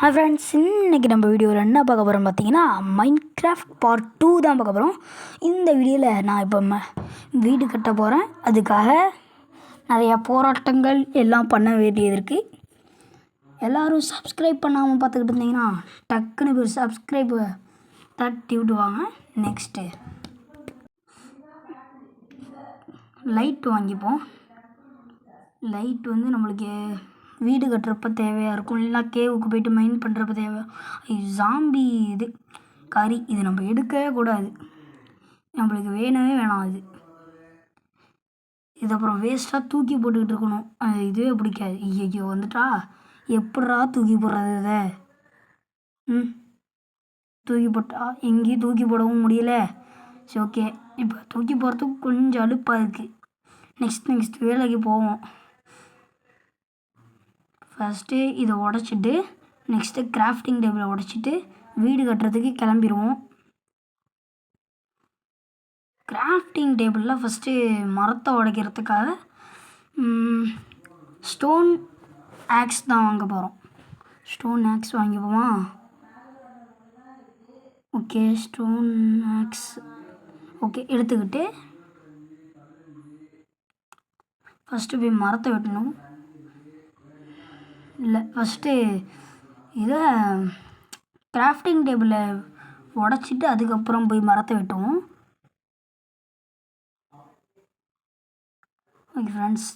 Hi friends, இன்றைக்கி நம்ம வீடியோவில் என்ன பார்க்க போகிறோம் பார்த்தீங்கன்னா, மைன்கிராஃப்ட் பார்ட் 2 தான் பார்க்க போகிறோம். இந்த வீடியோவில் நான் இப்போ வீடு கட்ட போகிறேன். அதுக்காக நிறையா போராட்டங்கள் எல்லாம் பண்ண வேண்டியது இருக்குது. எல்லோரும் சப்ஸ்கிரைப் பண்ணாமல் பார்த்துக்கிட்டு இருந்தீங்கன்னா டக்குன்னு போய் சப்ஸ்கிரைப் தட்டி விட்டுவாங்க. நெக்ஸ்ட்டு லைட் வாங்கிப்போம். லைட் நம்மளுக்கு வீடு கட்டுறப்ப தேவையாக இருக்கும், இல்லைனா கேவுக்கு போய்ட்டு மைன் பண்ணுறப்ப தேவை. ஜாம்பி இது கறி இது நம்ம எடுக்கவே கூடாது, நம்மளுக்கு வேணவே வேணாம். இது அப்புறம் வேஸ்ட்டாக தூக்கி போட்டுக்கிட்டு இருக்கணும். இதுவே பிடிக்காது. ஐயோ வந்துட்டா எப்படா தூக்கி போடுறது இதை? தூக்கி போட்டா எங்கேயும் தூக்கி போடவும் முடியல. சரி, ஓகே. இப்போ தூக்கி போகிறதுக்கு கொஞ்சம் அலுப்பாக இருக்குது. நெக்ஸ்ட் வேலைக்கு போவோம். ஃபஸ்ட்டு இதை உடச்சிட்டு நெக்ஸ்ட்டு கிராஃப்டிங் டேபிளை உடச்சிட்டு வீடு கட்டுறதுக்கு கிளம்பிடுவோம். கிராஃப்டிங் டேபிளில் ஃபஸ்ட்டு மரத்தை உடைக்கிறதுக்காக ஸ்டோன் ஆக்ஸ் தான் வாங்க போகிறோம். ஸ்டோன் ஆக்ஸ் வாங்கிப்போமா? ஓகே, ஸ்டோன் ஆக்ஸ் ஓகே எடுத்துக்கிட்டு ஃபஸ்ட்டு போய் மரத்தை வெட்டணும். இல்லை, ஃபஸ்ட்டு இதை கிராஃப்டிங் டேபிளை உடச்சிட்டு அதுக்கப்புறம் போய் மரத்தை வெட்டுவோம். ஓகே ஃப்ரெண்ட்ஸ்,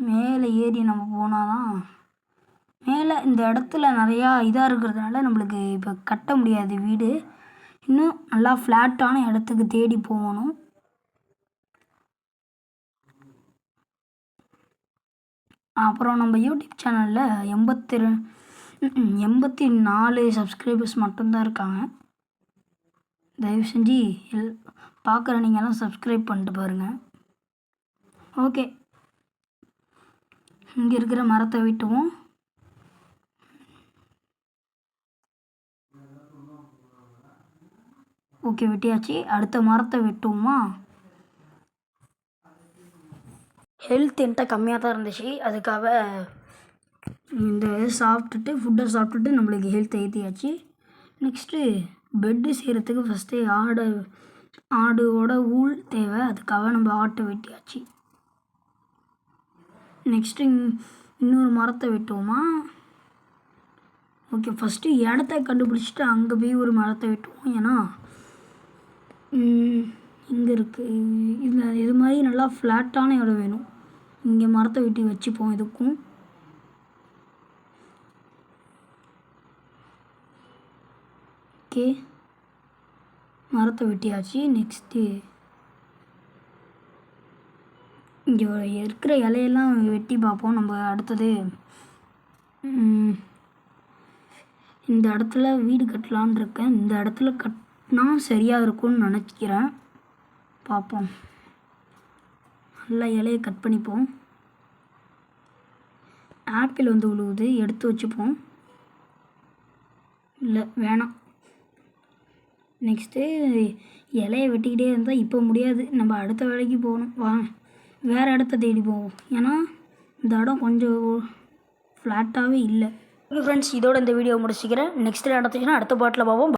மேலே ஏறி நம்ம போனால் தான் மேலே இந்த இடத்துல நிறையா இதாக இருக்கிறதுனால நம்மளுக்கு இப்போ கட்ட முடியாது வீடு. இன்னும் நல்லா ஃப்ளாட்டான இடத்துக்கு தேடி போகணும். அப்புறம் நம்ம யூடியூப் சேனலில் 84 சப்ஸ்கிரைபர்ஸ் மட்டும்தான் இருக்காங்க. தயவு செஞ்சு பார்க்குற நீங்கள்லாம் சப்ஸ்கிரைப் பண்ணிட்டு பாருங்கள். ஓகே, இங்கே இருக்கிற மரத்தை வெட்டுவோம். ஓகே, வெட்டியாச்சு. அடுத்த மரத்தை வெட்டுவோமா? ஹெல்த் என்கிட்ட கம்மியாக தான் இருந்துச்சு, அதுக்காக இந்த ஃபுட்டை சாப்பிட்டுட்டு நம்மளுக்கு ஹெல்த் ஏற்றியாச்சு. நெக்ஸ்ட்டு பெட்டு செய்கிறதுக்கு ஃபஸ்ட்டு ஆடோட ஊல் தேவை, அதுக்காக நம்ம ஆட்டை வெட்டியாச்சு. நெக்ஸ்ட்டு இன்னொரு மரத்தை வெட்டுவோமா? ஓகே, ஃபஸ்ட்டு இடத்த கண்டுபிடிச்சிட்டு அங்கே போய் ஒரு மரத்தை வெட்டுவோம். ஏன்னா இங்கே இருக்குது, இதில் இது மாதிரி நல்லா ஃப்ளாட்டான இடம் வேணும். இங்கே மரத்தை வெட்டி வச்சுப்போம். இதுக்கும் ஓகே, மரத்தை வெட்டியாச்சு. நெக்ஸ்ட்டு இங்கே இருக்கிற இலையெல்லாம் வெட்டி பார்ப்போம். நம்ம அடுத்தது இந்த இடத்துல வீடு கட்டலான் இருக்கேன். இந்த இடத்துல கட்டினா சரியாக இருக்கும்னு நினச்சிக்கிறேன். பார்ப்போம். நல்லா இலையை கட் பண்ணிப்போம். ஆப்பிள் விழுவுது, எடுத்து வச்சுப்போம். இல்லை வேணாம். நெக்ஸ்ட்டு இலையை வெட்டிக்கிட்டே இருந்தால் இப்போ முடியாது, நம்ம அடுத்த வேலைக்கு போகணும். வாங்க வேறு இடத்த தேடி போவோம். ஏன்னா இந்த இடம் கொஞ்சம் ஃப்ளாட்டாகவே இல்லை. ஃப்ரெண்ட்ஸ், இதோட இந்த வீடியோ முடிச்சுக்கிறேன். நெக்ஸ்ட் இடத்துக்குன்னா அடுத்த பாட்டில் பார்ப்போம்.